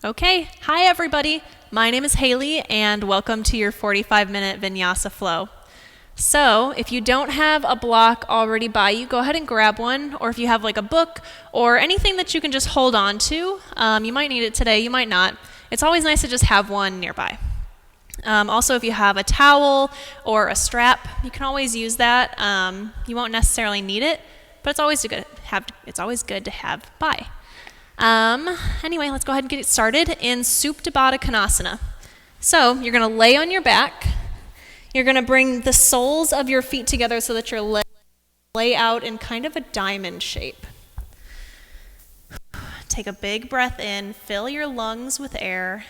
Okay, hi everybody. My name is Haley and welcome to your 45-minute Vinyasa Flow. So, if you don't have a block already by you, go ahead and grab one, or if you have like a book or anything that you can just hold on to, you might need it today, you might not. It's always nice to just have one nearby. Also, if you have a towel or a strap, you can always use that. You won't necessarily need it, but it's always good to have by. Anyway, let's go ahead and get it started in Supta Baddha Konasana. So you're going to lay on your back. You're going to bring the soles of your feet together so that your legs lay out in kind of a diamond shape. Take a big breath in, fill your lungs with air.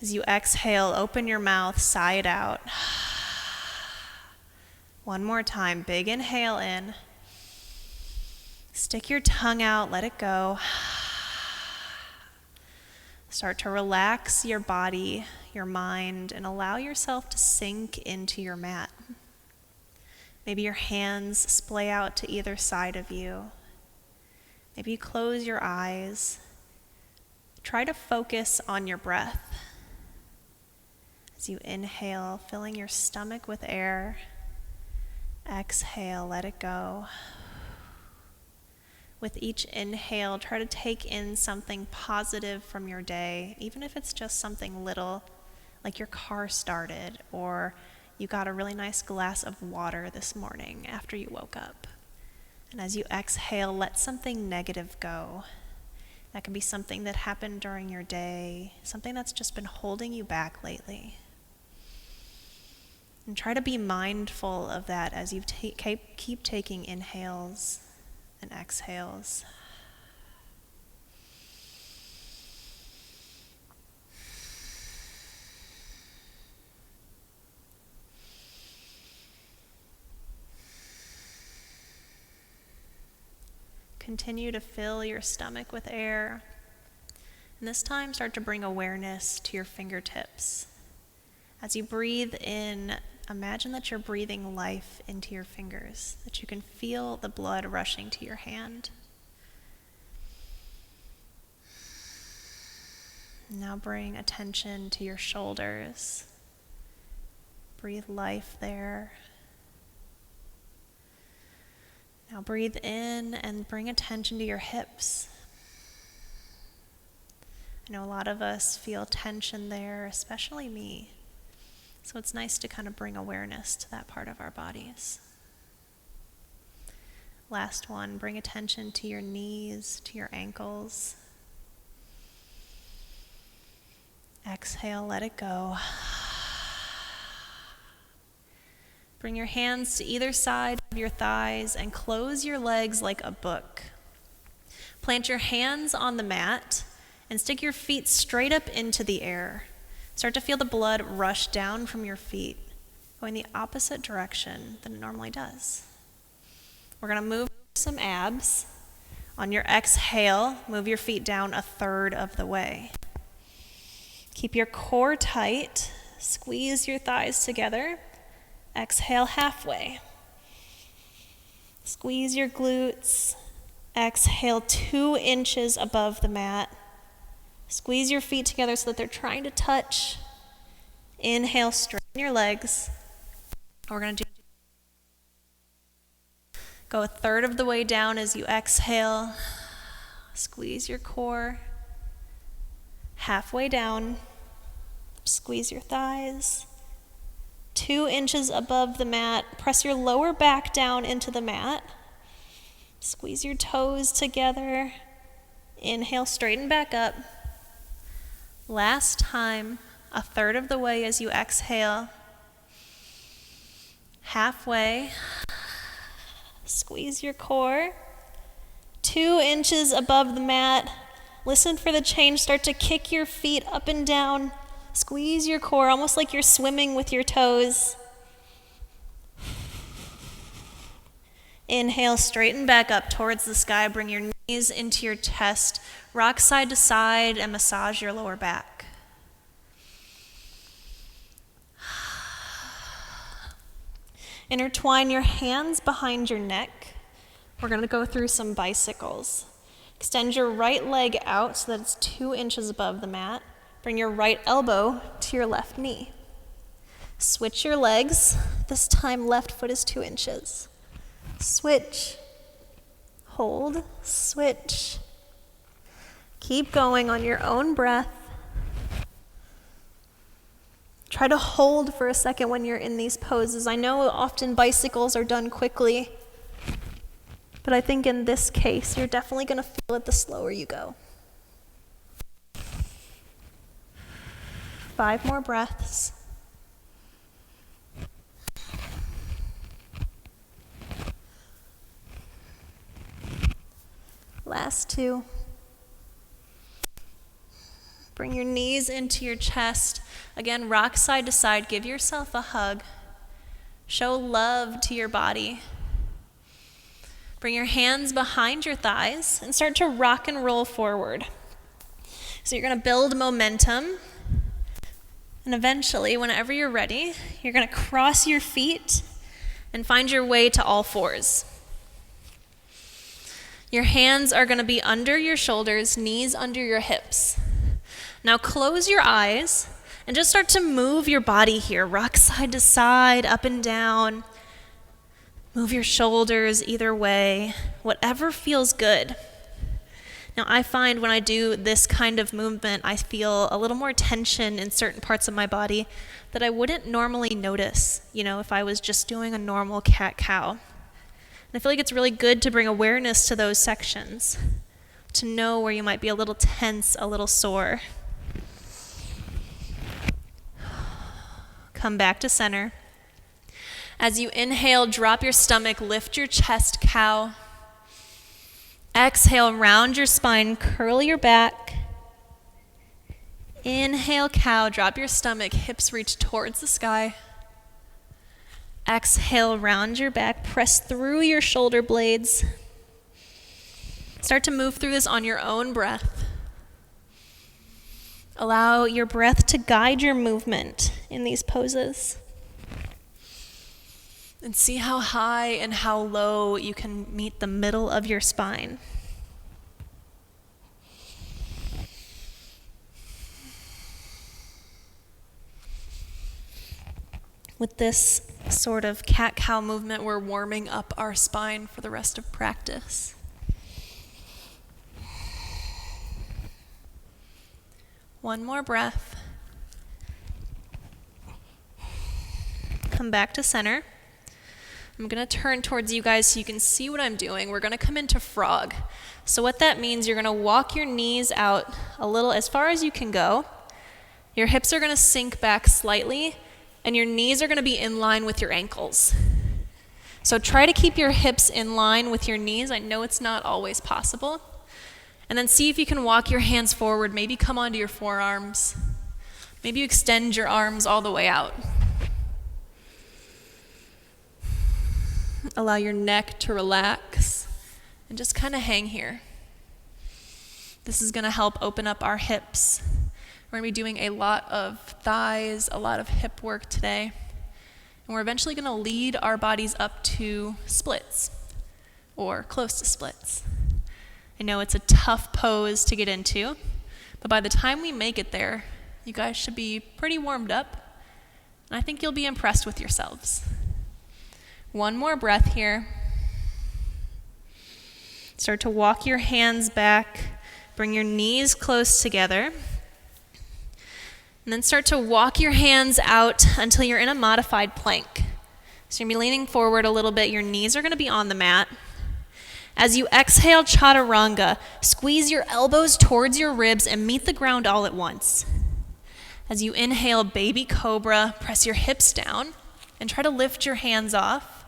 As you exhale, open your mouth, sigh it out. One more time, big inhale in. Stick your tongue out, let it go. Start to relax your body, your mind, and allow yourself to sink into your mat. Maybe your hands splay out to either side of you. Maybe you close your eyes. Try to focus on your breath. As you inhale, filling your stomach with air. Exhale, let it go. With each inhale, try to take in something positive from your day, even if it's just something little, like your car started, or you got a really nice glass of water this morning after you woke up. And as you exhale, let something negative go. That can be something that happened during your day, something that's just been holding you back lately. And try to be mindful of that as you keep taking inhales and exhales. Continue to fill your stomach with air. And this time, start to bring awareness to your fingertips. As you breathe in, imagine that you're breathing life into your fingers, that you can feel the blood rushing to your hand. Now bring attention to your shoulders. Breathe life there. Now breathe in and bring attention to your hips. I know a lot of us feel tension there, especially me. So it's nice to kind of bring awareness to that part of our bodies. Last one, bring attention to your knees, to your ankles. Exhale, let it go. Bring your hands to either side of your thighs and close your legs like a book. Plant your hands on the mat and stick your feet straight up into the air. Start to feel the blood rush down from your feet, going the opposite direction than it normally does. We're going to move some abs. On your exhale, move your feet down a third of the way. Keep your core tight. Squeeze your thighs together. Exhale halfway. Squeeze your glutes. Exhale 2 inches above the mat. Squeeze your feet together so that they're trying to touch. Inhale, straighten your legs. We're going to go a third of the way down as you exhale. Squeeze your core. Halfway down. Squeeze your thighs. 2 inches above the mat. Press your lower back down into the mat. Squeeze your toes together. Inhale, straighten back up. Last time, a third of the way as you exhale. Halfway. Squeeze your core. 2 inches above the mat. Listen for the change. Start to kick your feet up and down. Squeeze your core, almost like you're swimming with your toes. Inhale, straighten back up towards the sky. Bring your knees into your chest. Rock side to side and massage your lower back. Intertwine your hands behind your neck. We're going to go through some bicycles. Extend your right leg out so that it's 2 inches above the mat. Bring your right elbow to your left knee. Switch your legs. This time, left foot is 2 inches. Switch. Hold. Switch. Keep going on your own breath. Try to hold for a second when you're in these poses. I know often bicycles are done quickly, but I think in this case, you're definitely going to feel it the slower you go. 5 more breaths. Last 2. Bring your knees into your chest. Again, rock side to side. Give yourself a hug. Show love to your body. Bring your hands behind your thighs and start to rock and roll forward. So you're going to build momentum. And eventually, whenever you're ready, you're going to cross your feet and find your way to all fours. Your hands are going to be under your shoulders, knees under your hips. Now close your eyes and just start to move your body here. Rock side to side, up and down. Move your shoulders either way, whatever feels good. Now I find when I do this kind of movement, I feel a little more tension in certain parts of my body that I wouldn't normally notice, if I was just doing a normal cat-cow. And I feel like it's really good to bring awareness to those sections, to know where you might be a little tense, a little sore. Come back to center. As you inhale, drop your stomach, lift your chest, cow. Exhale, round your spine, curl your back. Inhale, cow, drop your stomach, hips reach towards the sky. Exhale, round your back, press through your shoulder blades. Start to move through this on your own breath. Allow your breath to guide your movement in these poses. And see how high and how low you can meet the middle of your spine. With this sort of cat-cow movement, we're warming up our spine for the rest of practice. One more breath. Come back to center. I'm going to turn towards you guys so you can see what I'm doing. We're going to come into frog. So what that means, you're going to walk your knees out a little as far as you can go. Your hips are going to sink back slightly, and your knees are going to be in line with your ankles. So try to keep your hips in line with your knees. I know it's not always possible. And then see if you can walk your hands forward. Maybe come onto your forearms. Maybe you extend your arms all the way out. Allow your neck to relax and just kind of hang here. This is going to help open up our hips. We're going to be doing a lot of thighs, a lot of hip work today. And we're eventually going to lead our bodies up to splits or close to splits. I know it's a tough pose to get into, but by the time we make it there, you guys should be pretty warmed up, and I think you'll be impressed with yourselves. One more breath here. Start to walk your hands back, bring your knees close together, and then start to walk your hands out until you're in a modified plank. So you're going to be leaning forward a little bit. Your knees are going to be on the mat. As you exhale, chaturanga, squeeze your elbows towards your ribs and meet the ground all at once. As you inhale, baby cobra, press your hips down and try to lift your hands off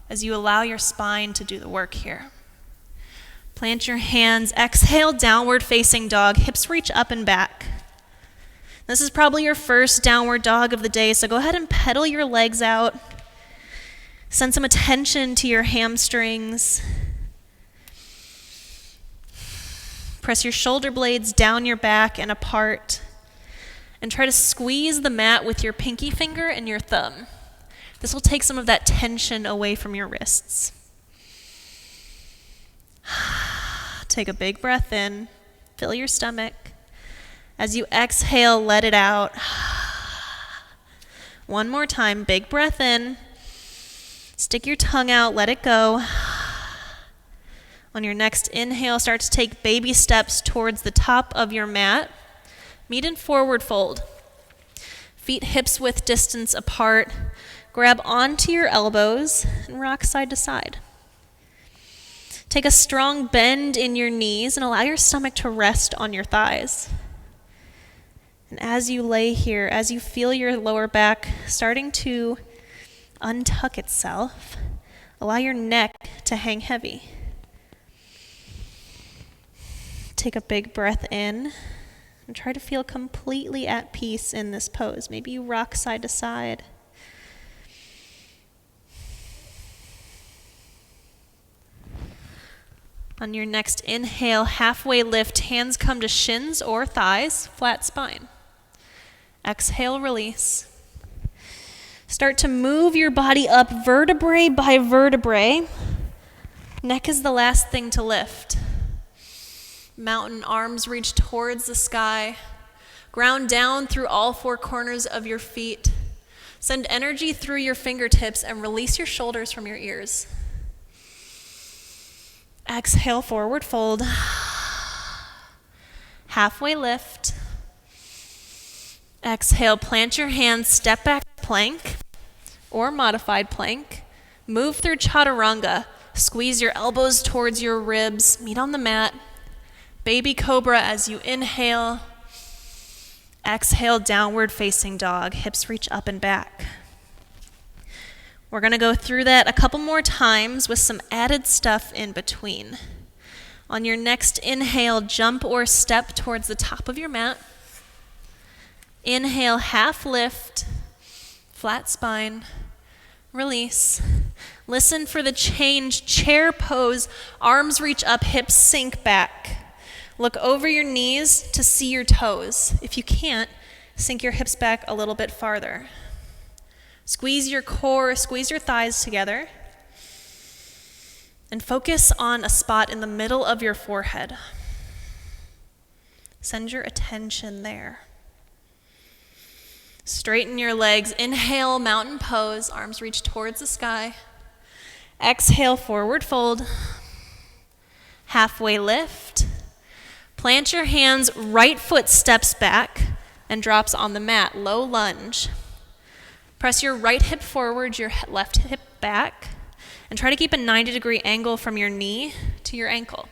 as you allow your spine to do the work here. Plant your hands, exhale, downward facing dog, hips reach up and back. This is probably your first downward dog of the day, so go ahead and pedal your legs out. Send some attention to your hamstrings. Press your shoulder blades down your back and apart. And try to squeeze the mat with your pinky finger and your thumb. This will take some of that tension away from your wrists. take a big breath in, fill your stomach. As you exhale, let it out. One more time, big breath in. Stick your tongue out, let it go. On your next inhale, start to take baby steps towards the top of your mat. Meet in forward fold. Feet hips width distance apart. Grab onto your elbows and rock side to side. Take a strong bend in your knees and allow your stomach to rest on your thighs. And as you lay here, as you feel your lower back starting to untuck itself, allow your neck to hang heavy. Take a big breath in and try to feel completely at peace in this pose. Maybe you rock side to side. On your next inhale, halfway lift, hands come to shins or thighs, flat spine. Exhale, release. Start to move your body up vertebrae by vertebrae. Neck is the last thing to lift. Mountain arms reach towards the sky. Ground down through all four corners of your feet. Send energy through your fingertips and release your shoulders from your ears. Exhale, forward fold. Halfway lift. Exhale, plant your hands, step back plank or modified plank. Move through chaturanga. Squeeze your elbows towards your ribs. Meet on the mat. Baby cobra as you inhale. Exhale, downward facing dog. Hips reach up and back. We're going to go through that a couple more times with some added stuff in between. On your next inhale, jump or step towards the top of your mat. Inhale, half lift, flat spine, release. Listen for the change, chair pose, arms reach up, hips sink back. Look over your knees to see your toes. If you can't, sink your hips back a little bit farther. Squeeze your core, squeeze your thighs together, and focus on a spot in the middle of your forehead. Send your attention there. Straighten your legs. Inhale, mountain pose, arms reach towards the sky. Exhale, forward fold. Halfway lift. Plant your hands, right foot steps back and drops on the mat, low lunge. Press your right hip forward, your left hip back, and try to keep a 90-degree angle from your knee to your ankle.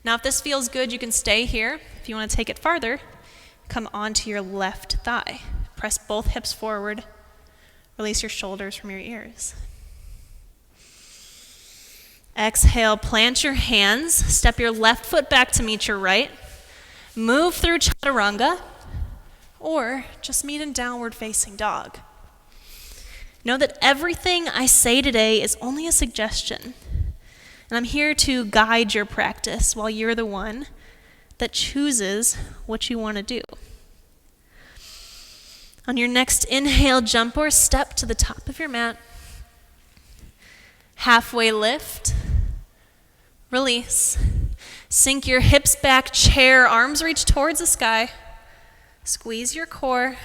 Now, if this feels good, you can stay here. If you want to take it farther, come onto your left thigh. Press both hips forward. Release your shoulders from your ears. Exhale, plant your hands. Step your left foot back to meet your right. Move through chaturanga, or just meet in downward facing dog. Know that everything I say today is only a suggestion, and I'm here to guide your practice while you're the one that chooses what you want to do. On your next inhale, jump or step to the top of your mat. Halfway lift, release. Sink your hips back, chair, arms reach towards the sky. Squeeze your core.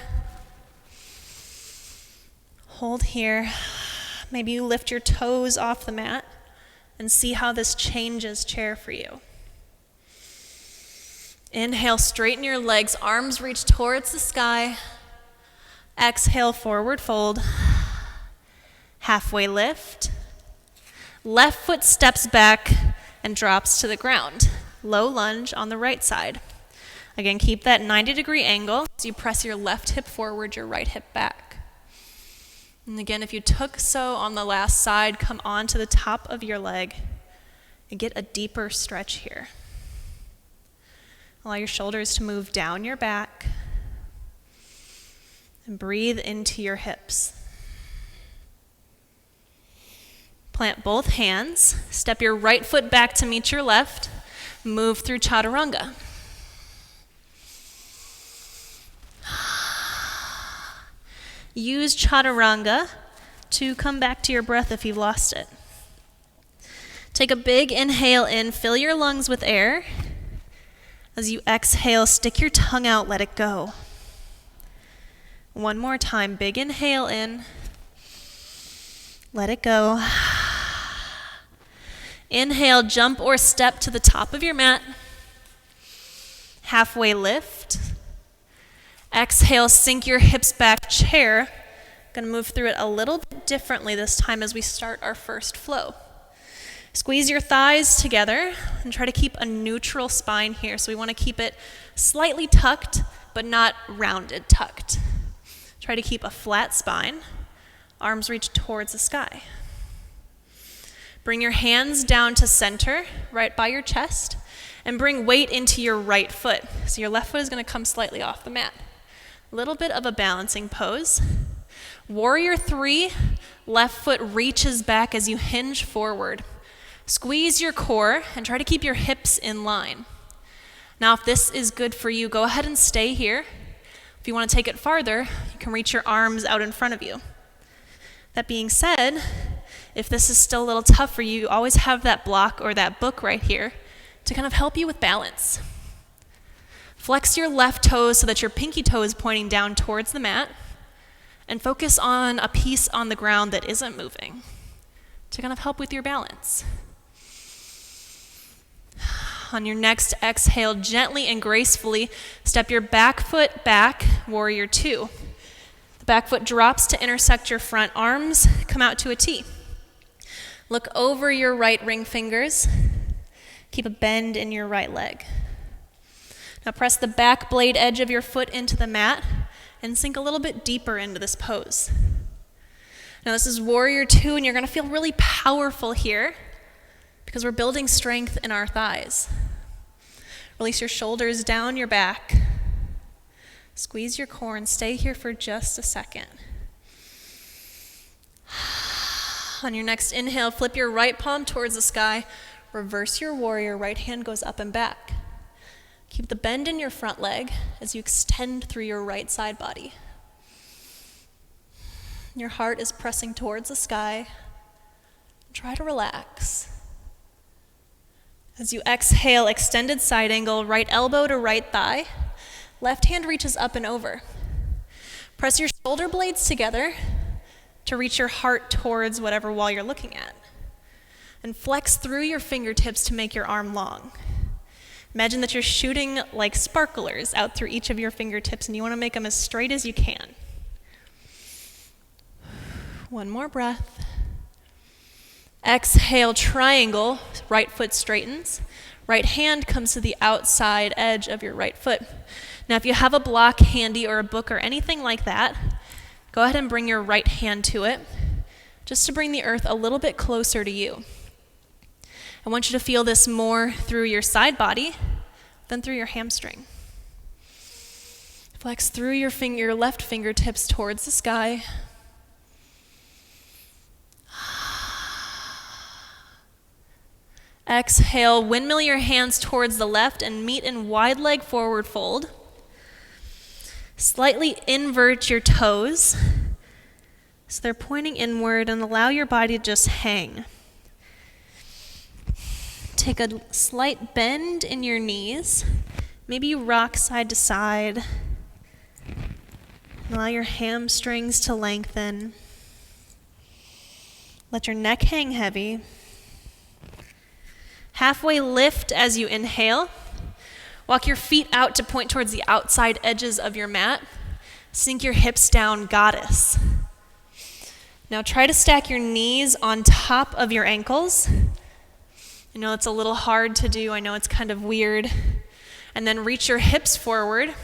Hold here. Maybe you lift your toes off the mat and see how this changes chair for you. Inhale, straighten your legs, arms reach towards the sky. Exhale, forward fold. Halfway lift. Left foot steps back and drops to the ground. Low lunge on the right side. Again, keep that 90-degree angle as you press your left hip forward, your right hip back. And again, if you took so on the last side, come on to the top of your leg and get a deeper stretch here. Allow your shoulders to move down your back and breathe into your hips. Plant both hands. Step your right foot back to meet your left. Move through chaturanga. Use chaturanga to come back to your breath if you've lost it. Take a big inhale in, fill your lungs with air. As you exhale, stick your tongue out, let it go. One more time, big inhale in, let it go. Inhale, jump or step to the top of your mat. Halfway lift. Exhale, sink your hips back, chair. Gonna move through it a little bit differently this time as we start our first flow. Squeeze your thighs together and try to keep a neutral spine here. So we want to keep it slightly tucked, but not rounded tucked. Try to keep a flat spine. Arms reach towards the sky. Bring your hands down to center, right by your chest, and bring weight into your right foot. So your left foot is going to come slightly off the mat. A little bit of a balancing pose. Warrior 3, left foot reaches back as you hinge forward. Squeeze your core and try to keep your hips in line. Now, if this is good for you, go ahead and stay here. If you want to take it farther, you can reach your arms out in front of you. That being said, if this is still a little tough for you, you always have that block or that book right here to kind of help you with balance. Flex your left toes so that your pinky toe is pointing down towards the mat, and focus on a piece on the ground that isn't moving to kind of help with your balance. On your next exhale, gently and gracefully step your back foot back, warrior 2. The back foot drops to intersect your front arms, come out to a T. Look over your right ring fingers. Keep a bend in your right leg. Now press the back blade edge of your foot into the mat and sink a little bit deeper into this pose. Now this is warrior 2, and you're going to feel really powerful here because we're building strength in our thighs. Release your shoulders down your back. Squeeze your core and stay here for just a second. On your next inhale, flip your right palm towards the sky. Reverse your warrior. Right hand goes up and back. Keep the bend in your front leg as you extend through your right side body. Your heart is pressing towards the sky. Try to relax. As you exhale, extended side angle, right elbow to right thigh. Left hand reaches up and over. Press your shoulder blades together to reach your heart towards whatever wall you're looking at. And flex through your fingertips to make your arm long. Imagine that you're shooting like sparklers out through each of your fingertips, and you want to make them as straight as you can. One more breath. Exhale, triangle, right foot straightens. Right hand comes to the outside edge of your right foot. Now, if you have a block handy or a book or anything like that, go ahead and bring your right hand to it, just to bring the earth a little bit closer to you. I want you to feel this more through your side body than through your hamstring. Flex through your left fingertips towards the sky. Exhale, windmill your hands towards the left and meet in wide leg forward fold. Slightly invert your toes so they're pointing inward, and allow your body to just hang. Take a slight bend in your knees. Maybe you rock side to side. Allow your hamstrings to lengthen. Let your neck hang heavy. Halfway lift as you inhale. Walk your feet out to point towards the outside edges of your mat. Sink your hips down, goddess. Now try to stack your knees on top of your ankles. I know it's a little hard to do. I know it's kind of weird. And then reach your hips forward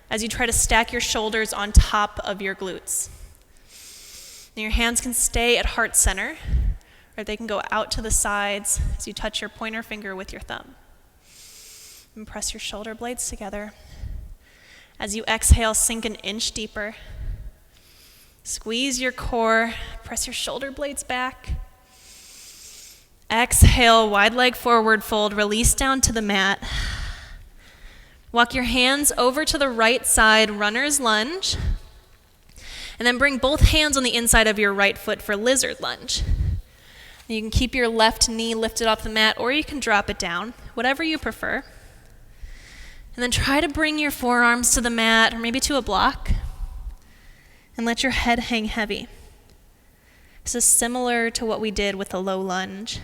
as you try to stack your shoulders on top of your glutes. Now your hands can stay at heart center, or they can go out to the sides as you touch your pointer finger with your thumb. And press your shoulder blades together. As you exhale, sink an inch deeper. Squeeze your core, press your shoulder blades back. Exhale, wide leg forward fold, release down to the mat. Walk your hands over to the right side, runner's lunge. And then bring both hands on the inside of your right foot for lizard lunge. You can keep your left knee lifted off the mat, or you can drop it down, whatever you prefer. And then try to bring your forearms to the mat, or maybe to a block, and let your head hang heavy. This is similar to what we did with the low lunge.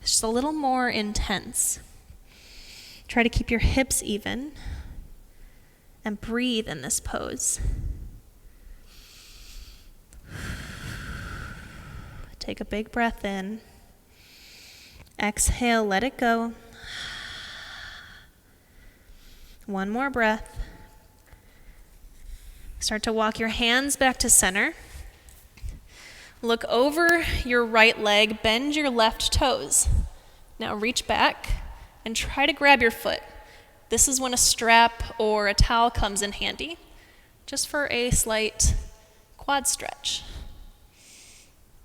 It's just a little more intense. Try to keep your hips even and breathe in this pose. Take a big breath in. Exhale, let it go. One more breath. Start to walk your hands back to center. Look over your right leg, bend your left toes. Now reach back and try to grab your foot. This is when a strap or a towel comes in handy, just for a slight quad stretch.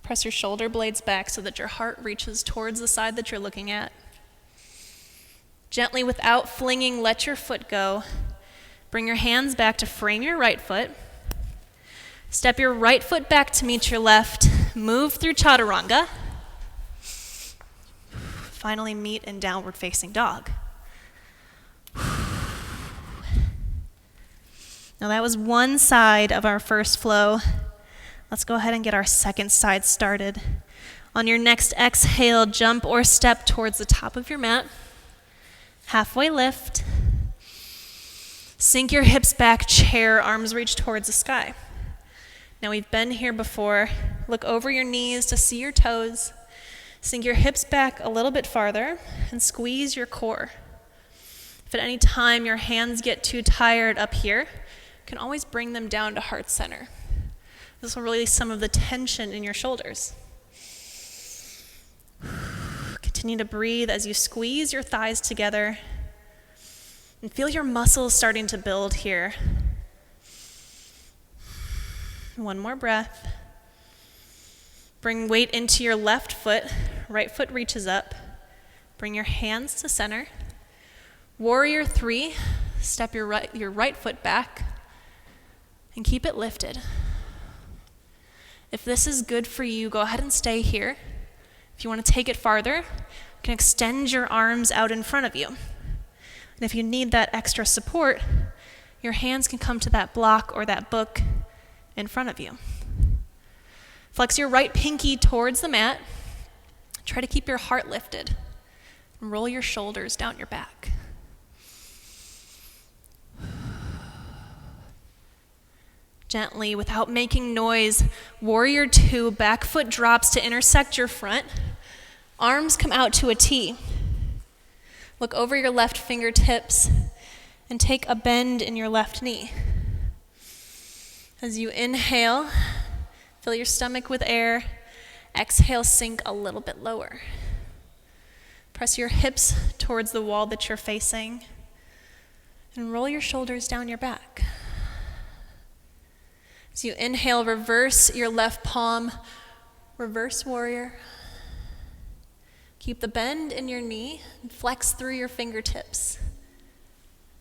Press your shoulder blades back so that your heart reaches towards the side that you're looking at. Gently, without flinging, let your foot go. Bring your hands back to frame your right foot. Step your right foot back to meet your left. Move through chaturanga. Finally meet in downward facing dog. Now that was one side of our first flow. Let's go ahead and get our second side started. On your next exhale, jump or step towards the top of your mat. Halfway lift. Sink your hips back, chair, arms reach towards the sky. Now we've been here before. Look over your knees to see your toes. Sink your hips back a little bit farther and squeeze your core. If at any time your hands get too tired up here, you can always bring them down to heart center. This will release some of the tension in your shoulders. Continue to breathe as you squeeze your thighs together and feel your muscles starting to build here. One more breath. Bring weight into your left foot. Right foot reaches up. Bring your hands to center. Warrior 3. Step your right foot back and keep it lifted. If this is good for you, go ahead and stay here. If you want to take it farther, you can extend your arms out in front of you. And if you need that extra support, your hands can come to that block or that book in front of you. Flex your right pinky towards the mat. Try to keep your heart lifted. And roll your shoulders down your back. Gently, without making noise, warrior 2, back foot drops to intersect your front. Arms come out to a T. Look over your left fingertips and take a bend in your left knee. As you inhale, fill your stomach with air. Exhale, sink a little bit lower. Press your hips towards the wall that you're facing and roll your shoulders down your back. As you inhale, reverse your left palm, reverse warrior. Keep the bend in your knee and flex through your fingertips.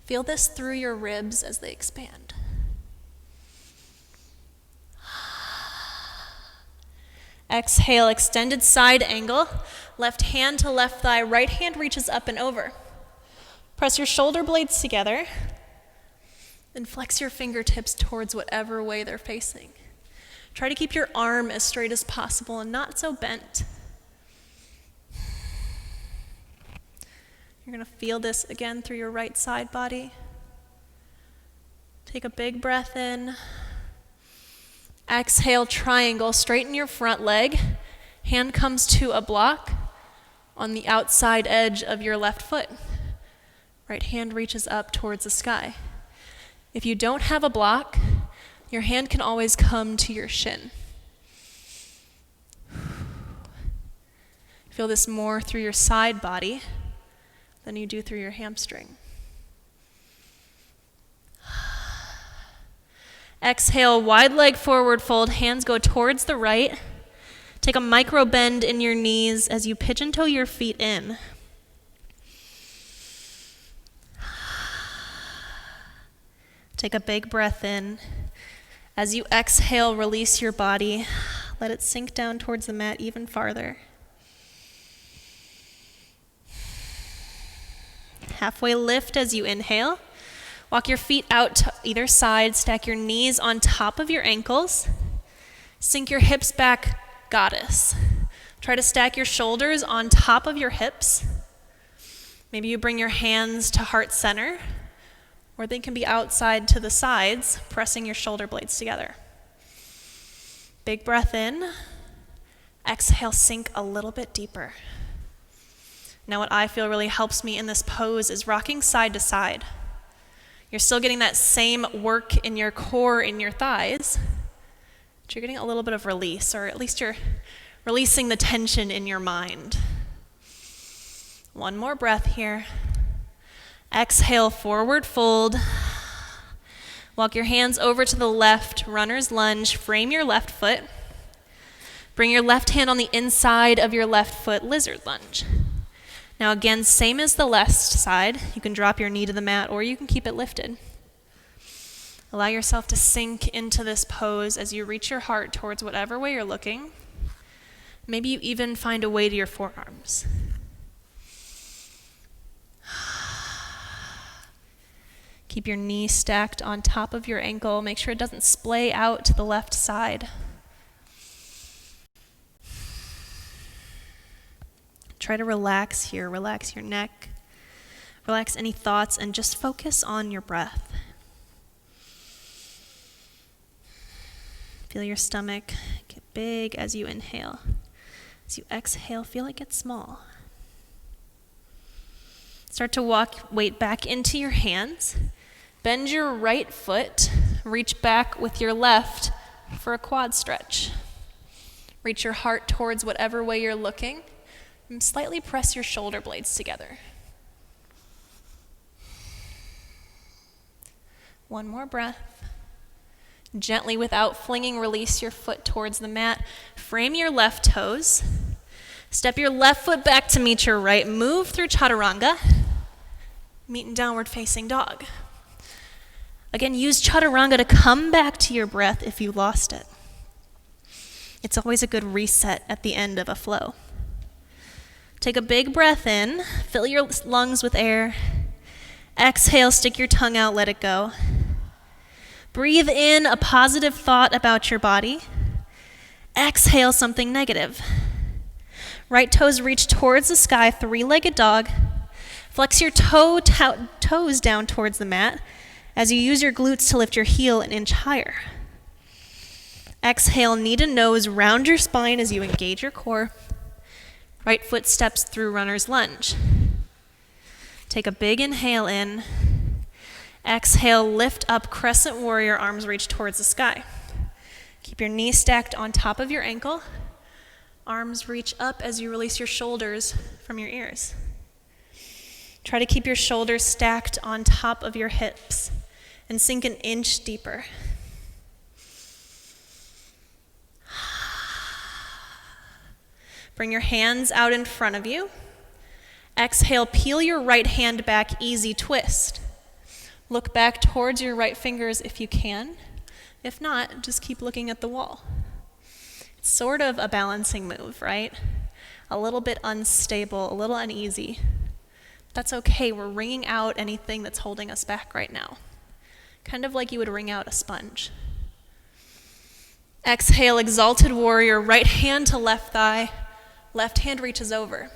Feel this through your ribs as they expand. Exhale, extended side angle. Left hand to left thigh, right hand reaches up and over. Press your shoulder blades together and flex your fingertips towards whatever way they're facing. Try to keep your arm as straight as possible and not so bent. You're going to feel this again through your right side body. Take a big breath in. Exhale, triangle. Straighten your front leg. Hand comes to a block on the outside edge of your left foot. Right hand reaches up towards the sky. If you don't have a block, your hand can always come to your shin. Feel this more through your side body than you do through your hamstring. Exhale, wide leg forward fold, hands go towards the right. Take a micro bend in your knees as you pigeon toe your feet in. Take a big breath in. As you exhale, release your body. Let it sink down towards the mat even farther. Halfway lift as you inhale. Walk your feet out to either side. Stack your knees on top of your ankles. Sink your hips back, goddess. Try to stack your shoulders on top of your hips. Maybe you bring your hands to heart center, or they can be outside to the sides, pressing your shoulder blades together. Big breath in. Exhale, sink a little bit deeper. Now what I feel really helps me in this pose is rocking side to side. You're still getting that same work in your core, in your thighs, but you're getting a little bit of release, or at least you're releasing the tension in your mind. One more breath here. Exhale, forward fold. Walk your hands over to the left, runner's lunge. Frame your left foot. Bring your left hand on the inside of your left foot, lizard lunge. Now again, same as the left side. You can drop your knee to the mat or you can keep it lifted. Allow yourself to sink into this pose as you reach your heart towards whatever way you're looking. Maybe you even find a way to your forearms. Keep your knee stacked on top of your ankle. Make sure it doesn't splay out to the left side. Try to relax here. Relax your neck. Relax any thoughts and just focus on your breath. Feel your stomach get big as you inhale. As you exhale, feel it get small. Start to walk weight back into your hands. Bend your right foot. Reach back with your left for a quad stretch. Reach your heart towards whatever way you're looking. And slightly press your shoulder blades together. One more breath. Gently, without flinging, release your foot towards the mat. Frame your left toes. Step your left foot back to meet your right. Move through chaturanga. Meet in downward facing dog. Again, use chaturanga to come back to your breath if you lost it. It's always a good reset at the end of a flow. Take a big breath in. Fill your lungs with air. Exhale, stick your tongue out, let it go. Breathe in a positive thought about your body. Exhale something negative. Right toes reach towards the sky, three-legged dog. Flex your toes down towards the mat as you use your glutes to lift your heel an inch higher. Exhale, knee to nose, round your spine as you engage your core. Right foot steps through runner's lunge. Take a big inhale in. Exhale, lift up, crescent warrior, arms reach towards the sky. Keep your knee stacked on top of your ankle. Arms reach up as you release your shoulders from your ears. Try to keep your shoulders stacked on top of your hips and sink an inch deeper. Bring your hands out in front of you. Exhale, peel your right hand back, easy twist. Look back towards your right fingers if you can. If not, just keep looking at the wall. It's sort of a balancing move, right? A little bit unstable, a little uneasy. That's okay, we're wringing out anything that's holding us back right now. Kind of like you would wring out a sponge. Exhale, exalted warrior, right hand to left thigh. Left hand reaches over.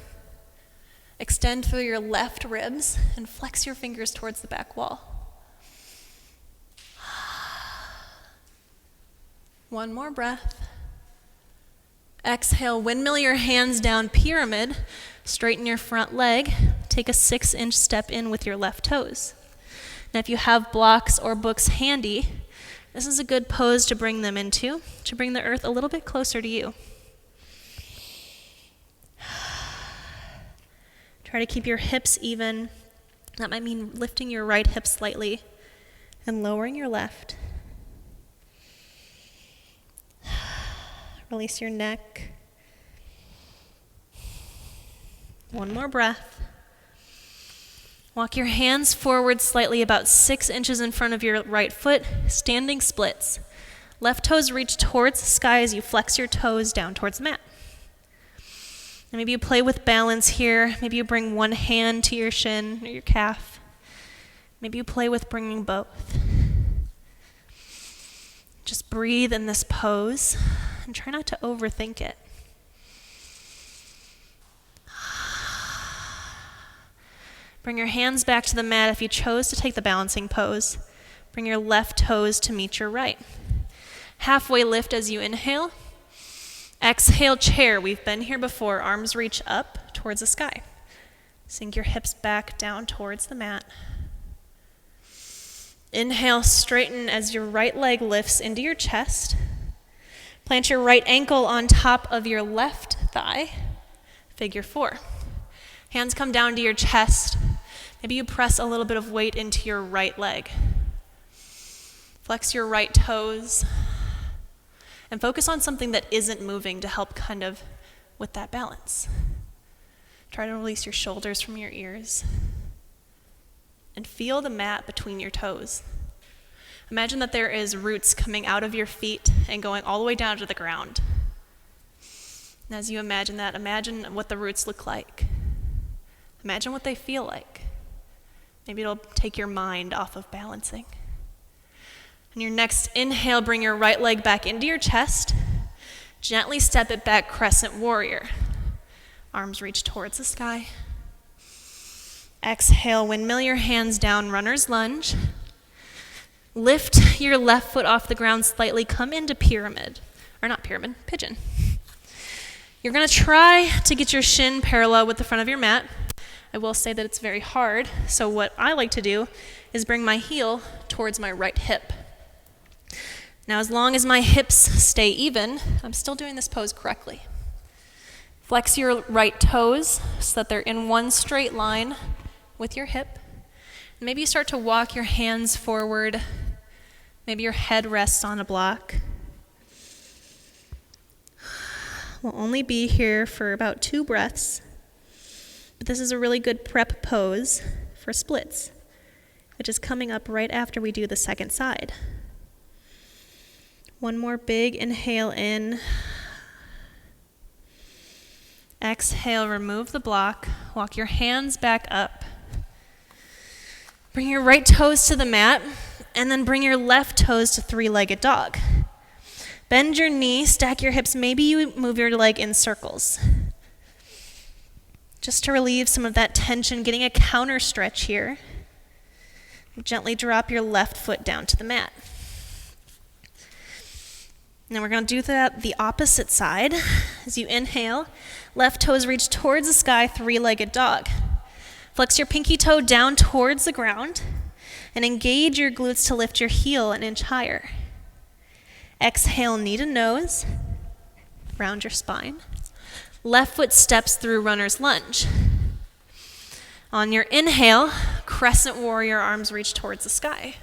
Extend through your left ribs and flex your fingers towards the back wall. One more breath. Exhale, windmill your hands down, pyramid. Straighten your front leg. Take a 6-inch step in with your left toes. Now if you have blocks or books handy, this is a good pose to bring them into, to bring the earth a little bit closer to you. Try to keep your hips even. That might mean lifting your right hip slightly and lowering your left. Release your neck. One more breath. Walk your hands forward slightly, about 6 inches in front of your right foot, standing splits. Left toes reach towards the sky as you flex your toes down towards the mat. And maybe you play with balance here. Maybe you bring one hand to your shin or your calf. Maybe you play with bringing both. Just breathe in this pose and try not to overthink it. Bring your hands back to the mat if you chose to take the balancing pose. Bring your left toes to meet your right. Halfway lift as you inhale. Exhale, chair. We've been here before. Arms reach up towards the sky. Sink your hips back down towards the mat. Inhale, straighten as your right leg lifts into your chest. Plant your right ankle on top of your left thigh. Figure 4. Hands come down to your chest. Maybe you press a little bit of weight into your right leg. Flex your right toes. And focus on something that isn't moving to help kind of with that balance. Try to release your shoulders from your ears. And feel the mat between your toes. Imagine that there is roots coming out of your feet and going all the way down to the ground. And as you imagine that, imagine what the roots look like. Imagine what they feel like. Maybe it'll take your mind off of balancing. On your next inhale, bring your right leg back into your chest. Gently step it back, crescent warrior. Arms reach towards the sky. Exhale, windmill your hands down, runner's lunge. Lift your left foot off the ground slightly, come into pyramid. Or not pyramid, pigeon. You're gonna try to get your shin parallel with the front of your mat. I will say that it's very hard, so what I like to do is bring my heel towards my right hip. Now, as long as my hips stay even, I'm still doing this pose correctly. Flex your right toes so that they're in one straight line with your hip. And maybe you start to walk your hands forward. Maybe your head rests on a block. We'll only be here for about 2 breaths. But this is a really good prep pose for splits, which is coming up right after we do the second side. One more big inhale in. Exhale, remove the block. Walk your hands back up. Bring your right toes to the mat, and then bring your left toes to 3-legged dog. Bend your knee, stack your hips. Maybe you move your leg in circles. Just to relieve some of that tension, getting a counter stretch here. Gently drop your left foot down to the mat. Now we're going to do that the opposite side. As you inhale, left toes reach towards the sky, 3-legged dog. Flex your pinky toe down towards the ground and engage your glutes to lift your heel an inch higher. Exhale, knee to nose, round your spine. Left foot steps through runner's lunge. On your inhale, crescent warrior, arms reach towards the sky.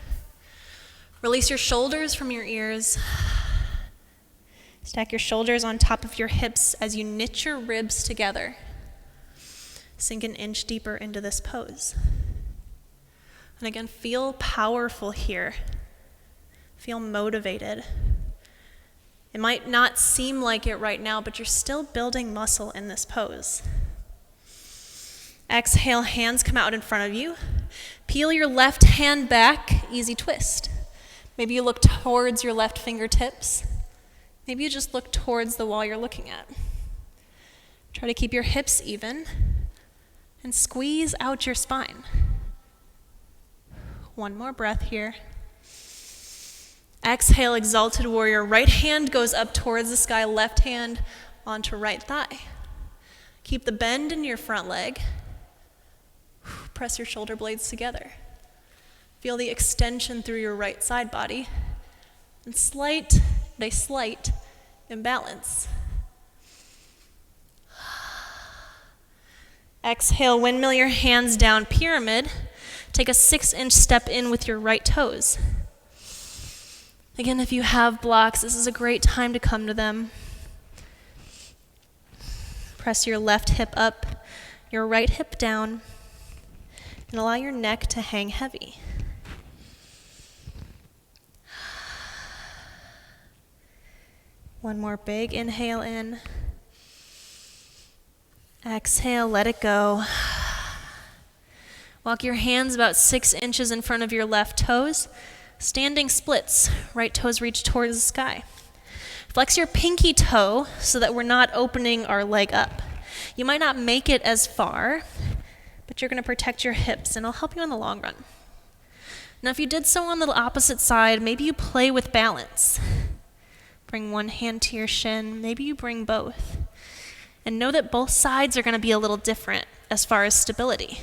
Release your shoulders from your ears. Stack your shoulders on top of your hips as you knit your ribs together. Sink an inch deeper into this pose. And again, feel powerful here. Feel motivated. It might not seem like it right now, but you're still building muscle in this pose. Exhale, hands come out in front of you. Peel your left hand back, easy twist. Maybe you look towards your left fingertips. Maybe you just look towards the wall you're looking at. Try to keep your hips even and squeeze out your spine. One more breath here. Exhale, exalted warrior. Right hand goes up towards the sky, left hand onto right thigh. Keep the bend in your front leg. Press your shoulder blades together. Feel the extension through your right side body. And slight imbalance. Exhale, windmill your hands down, pyramid. Take a 6-inch step in with your right toes. Again, if you have blocks, this is a great time to come to them. Press your left hip up, your right hip down, and allow your neck to hang heavy. One more big inhale in. Exhale, let it go. Walk your hands about 6 inches in front of your left toes. Standing splits, right toes reach towards the sky. Flex your pinky toe so that we're not opening our leg up. You might not make it as far, but you're going to protect your hips, and it'll help you in the long run. Now, if you did so on the opposite side, maybe you play with balance. Bring one hand to your shin, maybe you bring both. And know that both sides are going to be a little different as far as stability.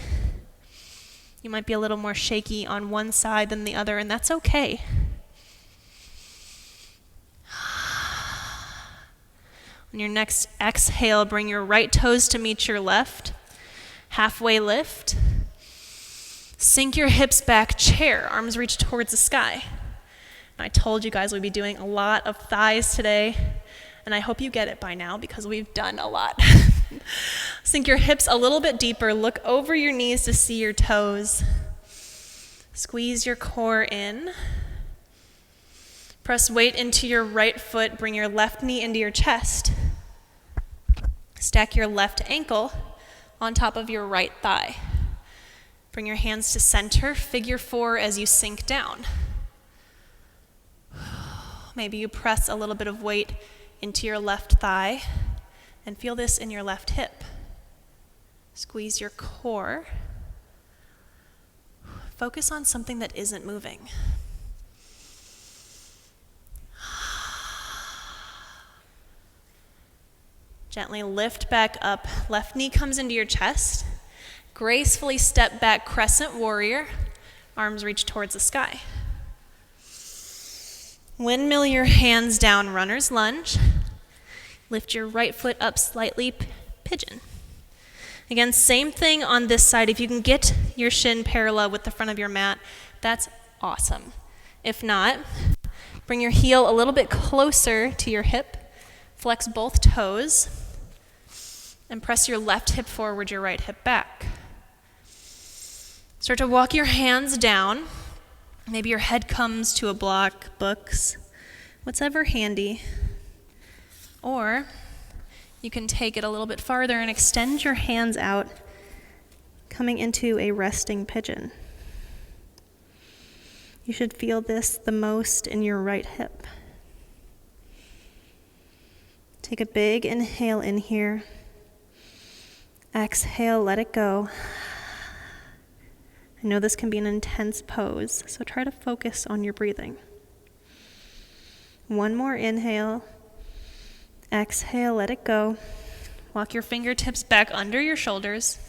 You might be a little more shaky on one side than the other, and that's okay. On your next exhale, bring your right toes to meet your left. Halfway lift. Sink your hips back, chair, arms reach towards the sky. I told you guys we'd be doing a lot of thighs today, and I hope you get it by now because we've done a lot. Sink your hips a little bit deeper. Look over your knees to see your toes. Squeeze your core in. Press weight into your right foot. Bring your left knee into your chest. Stack your left ankle on top of your right thigh. Bring your hands to center. Figure 4 as you sink down. Maybe you press a little bit of weight into your left thigh and feel this in your left hip. Squeeze your core. Focus on something that isn't moving. Gently lift back up. Left knee comes into your chest. Gracefully step back, crescent warrior. Arms reach towards the sky. Windmill your hands down, runner's lunge. Lift your right foot up slightly, pigeon. Again, same thing on this side. If you can get your shin parallel with the front of your mat, that's awesome. If not, bring your heel a little bit closer to your hip. Flex both toes. And press your left hip forward, your right hip back. Start to walk your hands down. Maybe your head comes to a block, books, whatever handy. Or you can take it a little bit farther and extend your hands out, coming into a resting pigeon. You should feel this the most in your right hip. Take a big inhale in here. Exhale, let it go. I know this can be an intense pose, so try to focus on your breathing. One more inhale. Exhale, let it go. Walk your fingertips back under your shoulders.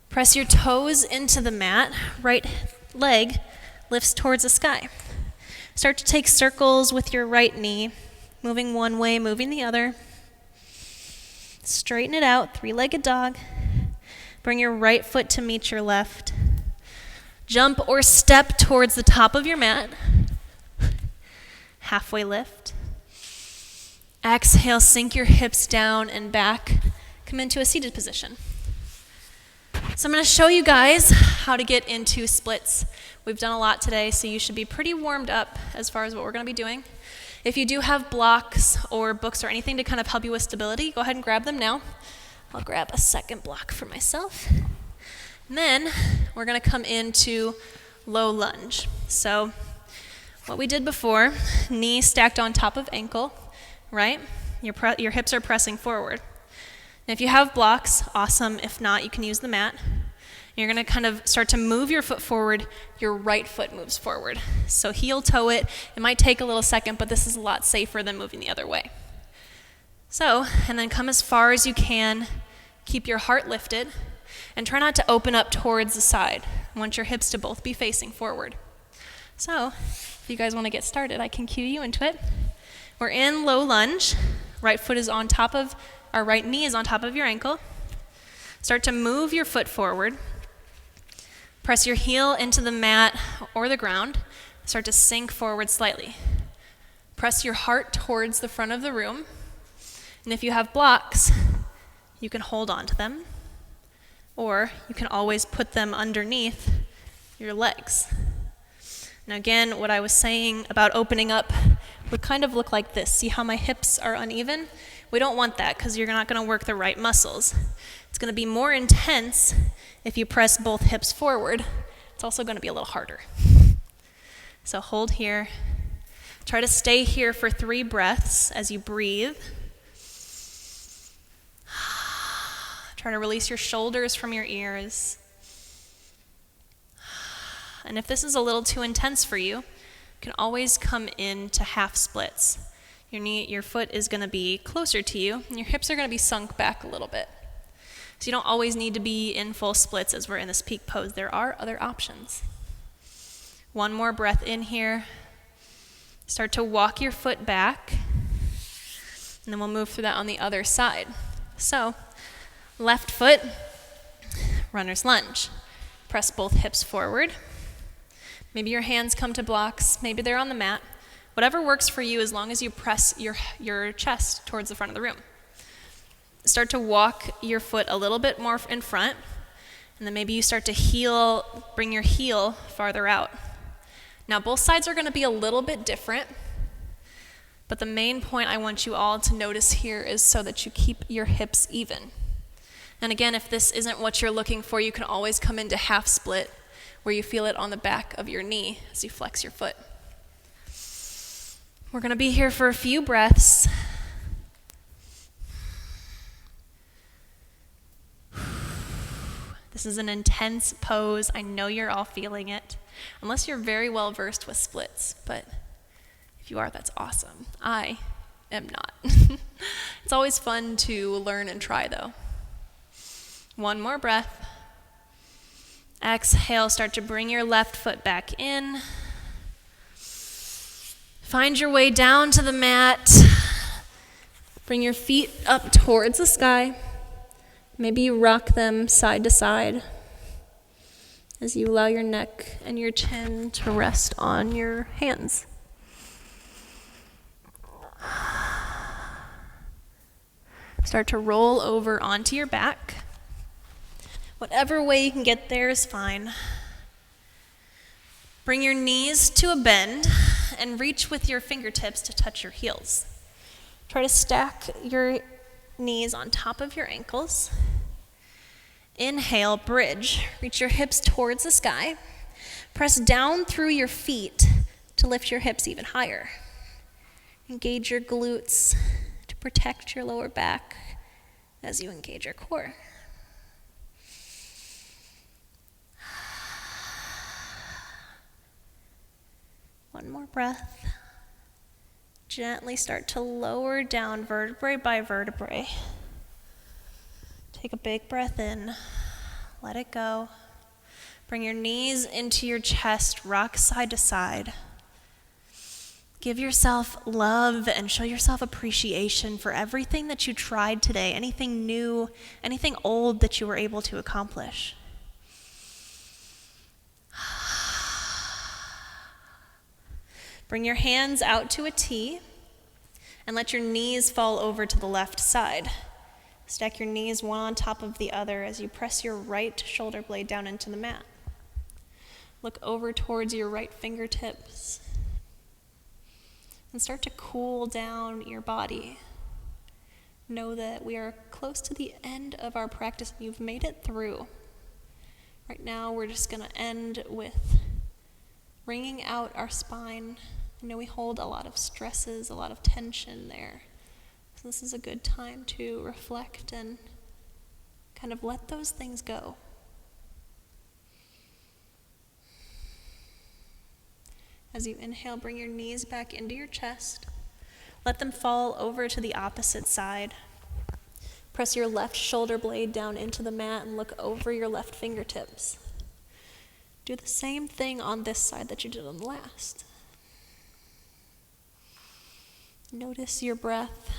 Press your toes into the mat. Right leg lifts towards the sky. Start to take circles with your right knee, moving one way, moving the other. Straighten it out, 3-legged dog. Bring your right foot to meet your left. Jump or step towards the top of your mat. Halfway lift. Exhale, sink your hips down and back. Come into a seated position. So I'm going to show you guys how to get into splits. We've done a lot today, so you should be pretty warmed up as far as what we're going to be doing. If you do have blocks or books or anything to kind of help you with stability, go ahead and grab them now. I'll grab a second block for myself. And then we're going to come into low lunge. So what we did before, knee stacked on top of ankle, right? Your hips are pressing forward. And if you have blocks, awesome. If not, you can use the mat. You're going to kind of start to move your foot forward. Your right foot moves forward. So heel toe it. It might take a little second, but this is a lot safer than moving the other way. So, and then come as far as you can. Keep your heart lifted. And try not to open up towards the side. I want your hips to both be facing forward. So, if you guys want to get started, I can cue you into it. We're in low lunge. Right foot is on top of, our right knee is on top of your ankle. Start to move your foot forward. Press your heel into the mat or the ground. Start to sink forward slightly. Press your heart towards the front of the room. And if you have blocks, you can hold on to them. Or you can always put them underneath your legs. Now again, what I was saying about opening up would kind of look like this. See how my hips are uneven? We don't want that because you're not going to work the right muscles. It's going to be more intense if you press both hips forward. It's also going to be a little harder. So hold here. Try to stay here for 3 breaths as you breathe. Try to release your shoulders from your ears. And if this is a little too intense for you, you can always come into half splits. Your foot is going to be closer to you, and your hips are going to be sunk back a little bit. So you don't always need to be in full splits as we're in this peak pose. There are other options. One more breath in here. Start to walk your foot back, and then we'll move through that on the other side. So, left foot, runner's lunge. Press both hips forward. Maybe your hands come to blocks, maybe they're on the mat. Whatever works for you as long as you press your chest towards the front of the room. Start to walk your foot a little bit more in front, and then maybe you start to bring your heel farther out. Now both sides are going to be a little bit different, but the main point I want you all to notice here is so that you keep your hips even. And again, if this isn't what you're looking for, you can always come into half split where you feel it on the back of your knee as you flex your foot. We're going to be here for a few breaths. This is an intense pose. I know you're all feeling it, unless you're very well versed with splits, but if you are, that's awesome. I am not. It's always fun to learn and try though. One more breath. Exhale, start to bring your left foot back in. Find your way down to the mat. Bring your feet up towards the sky. Maybe you rock them side to side as you allow your neck and your chin to rest on your hands. Start to roll over onto your back. Whatever way you can get there is fine. Bring your knees to a bend and reach with your fingertips to touch your heels. Try to stack your knees on top of your ankles. Inhale, bridge. Reach your hips towards the sky. Press down through your feet to lift your hips even higher. Engage your glutes to protect your lower back as you engage your core. One more breath. Gently start to lower down vertebrae by vertebrae. Take a big breath in. Let it go. Bring your knees into your chest, rock side to side. Give yourself love and show yourself appreciation for everything that you tried today, anything new, anything old that you were able to accomplish. Bring your hands out to a T and let your knees fall over to the left side. Stack your knees one on top of the other as you press your right shoulder blade down into the mat. Look over towards your right fingertips and start to cool down your body. Know that we are close to the end of our practice. You've made it through. Right now, we're just going to end with wringing out our spine. I know we hold a lot of stresses, a lot of tension there. So this is a good time to reflect and kind of let those things go. As you inhale, bring your knees back into your chest. Let them fall over to the opposite side. Press your left shoulder blade down into the mat and look over your left fingertips. Do the same thing on this side that you did on the last. Notice your breath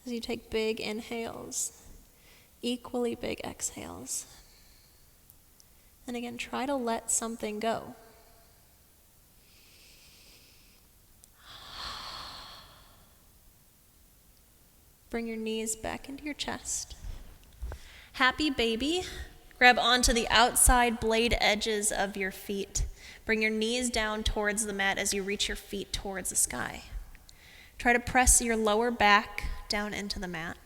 as you take big inhales, equally big exhales. And again, try to let something go. Bring your knees back into your chest. Happy baby. Grab onto the outside blade edges of your feet. Bring your knees down towards the mat as you reach your feet towards the sky. Try to press your lower back down into the mat.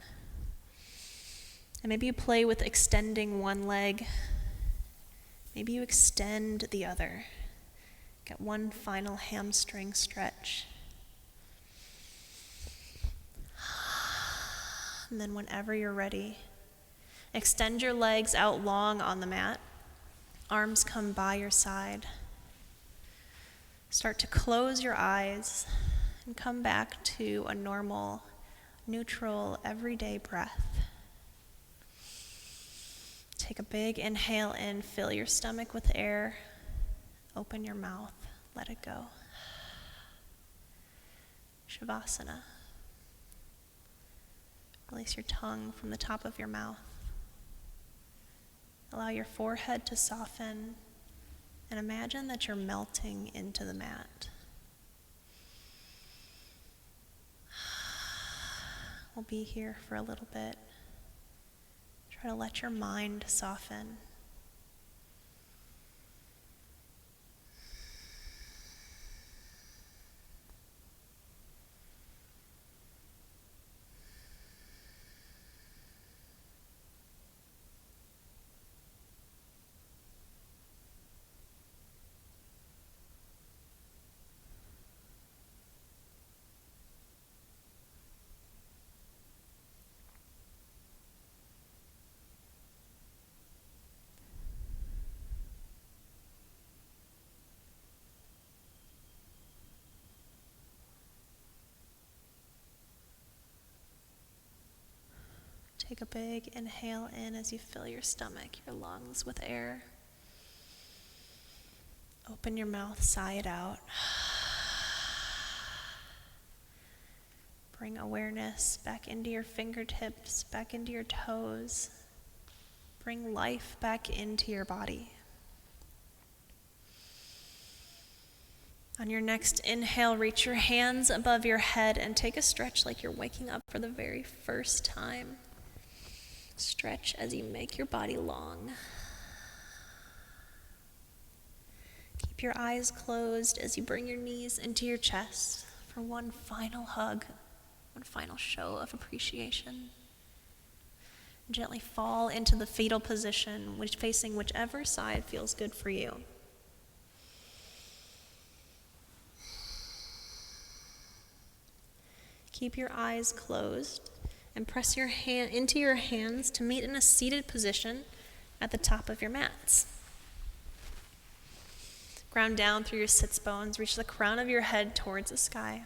And maybe you play with extending one leg. Maybe you extend the other. Get one final hamstring stretch. And then whenever you're ready, extend your legs out long on the mat. Arms come by your side. Start to close your eyes and come back to a normal, neutral, everyday breath. Take a big inhale in, fill your stomach with air. Open your mouth, let it go. Shavasana. Release your tongue from the top of your mouth. Allow your forehead to soften and imagine that you're melting into the mat. We'll be here for a little bit. Try to let your mind soften. Take a big inhale in as you fill your stomach, your lungs with air. Open your mouth, sigh it out. Bring awareness back into your fingertips, back into your toes. Bring life back into your body. On your next inhale, reach your hands above your head and take a stretch like you're waking up for the very first time. Stretch as you make your body long. Keep your eyes closed as you bring your knees into your chest for one final hug, one final show of appreciation. Gently fall into the fetal position, facing whichever side feels good for you. Keep your eyes closed and press your hand into your hands to meet in a seated position at the top of your mats. Ground down through your sits bones, reach the crown of your head towards the sky.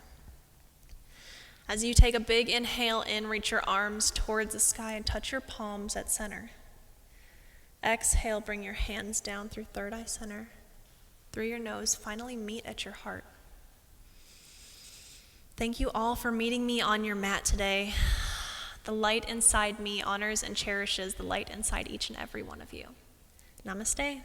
As you take a big inhale in, reach your arms towards the sky and touch your palms at center. Exhale, bring your hands down through third eye center. Through your nose, finally meet at your heart. Thank you all for meeting me on your mat today. The light inside me honors and cherishes the light inside each and every one of you. Namaste.